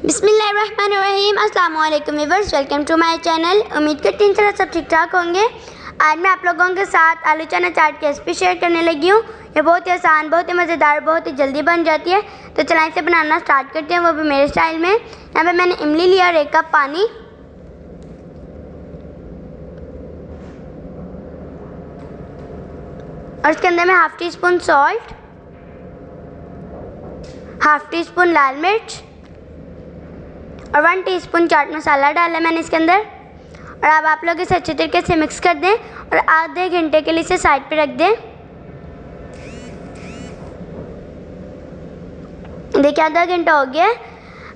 बिस्मिल्लाहिर्रहमानिर्रहीम। अस्सलाम वालेकुम viewers, welcome to my channel. उम्मीद करती हूँ सब ठीक ठाक होंगे। आज मैं आप लोगों के साथ आलू चना चाट की रेसिपी शेयर करने लगी हूँ। ये बहुत ही आसान, बहुत ही मज़ेदार, बहुत ही जल्दी बन जाती है। तो चलाएं इसे बनाना स्टार्ट करते हैं, वो भी मेरे स्टाइल में। यहाँ पे मैंने इमली लिया और 1 कप पानी, और इसके अंदर मैं half teaspoon salt, half teaspoon लाल मिर्च और 1 टीस्पून चाट मसाला डाला मैंने इसके अंदर। और अब आप लोग इसे अच्छे तरीके से मिक्स कर दें और आधे घंटे के लिए इसे साइड पे रख दें। देखिए आधा घंटा हो गया है।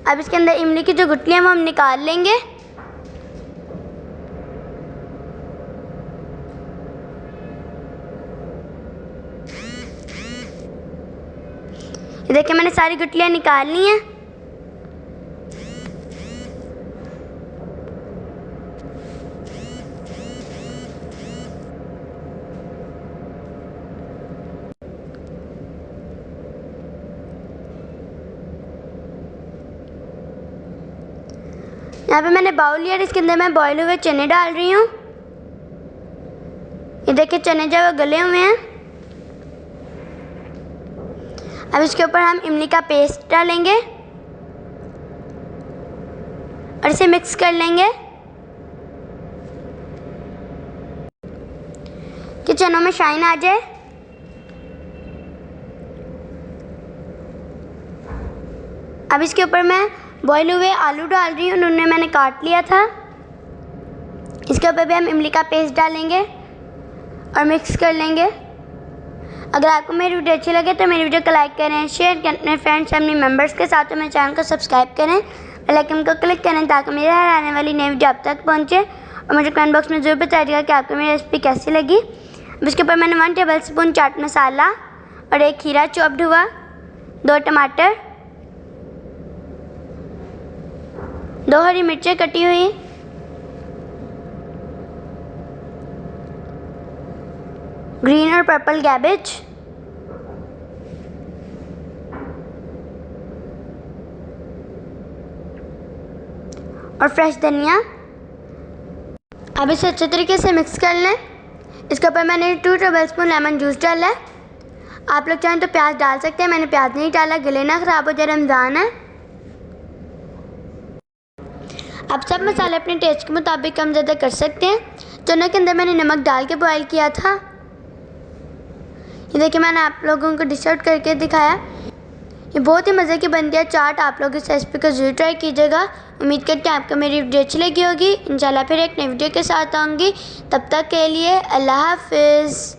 अब इसके अंदर इमली की जो गुठलियाँ वो हम निकाल लेंगे। देखिए मैंने सारी गुठलियाँ निकाल ली हैं। यहाँ पे मैंने बाउल लिया, इसके अंदर मैं बॉयल हुए चने डाल रही हूँ। ये देखिए चने जो है गले हुए हैं। अब इसके ऊपर हम इमली का पेस्ट डालेंगे और इसे मिक्स कर लेंगे कि चनों में शाइन आ जाए। अब इसके ऊपर मैं बॉयल हुए आलू डाल रही हूँ, उन्होंने मैंने काट लिया था। इसके ऊपर भी हम इमली का पेस्ट डालेंगे और मिक्स कर लेंगे। अगर आपको मेरी वीडियो अच्छी लगे तो मेरी वीडियो को लाइक करें, शेयर करें अपने फ्रेंड्स फैमिली मेम्बर्स के साथ, और मेरे चैनल को सब्सक्राइब करें, बेल आइकन को क्लिक करें ताकि मेरे हर आने वाली नई वीडियो आप तक पहुँचे। और मुझे कमेंट बॉक्स में ज़रूर बताइएगा कि आपको मेरी रेसिपी कैसी लगी। अब इसके ऊपर मैंने 1 टेबल स्पून चाट मसाला और 1 खीरा चॉप्ड हुआ, 2 टमाटर, 2 हरी मिर्चें कटी हुई, ग्रीन और पर्पल कैबेज, और फ्रेश धनिया। अब इसे अच्छे तरीके से मिक्स कर लें। इसके ऊपर मैंने 2 टेबल स्पून लेमन जूस डाला है। आप लोग चाहें तो प्याज डाल सकते हैं, मैंने प्याज नहीं डाला, गले ना ख़राब हो जाए, रमज़ान है। आप सब मसाले अपने टेस्ट के मुताबिक कम ज़्यादा कर सकते हैं। चनों के अंदर मैंने नमक डाल के बॉईल किया था। ये देखिए मैंने आप लोगों को डिश आउट करके दिखाया। ये बहुत ही मज़े की बनती है चाट। आप लोग इस रेसिपी को ज़रूर ट्राई कीजिएगा। उम्मीद करते हैं आपको मेरी वीडियो अच्छी लगी होगी। इंशाल्लाह फिर एक नई वीडियो के साथ आऊँगी। तब तक के लिए अल्लाह हाफ़िज़।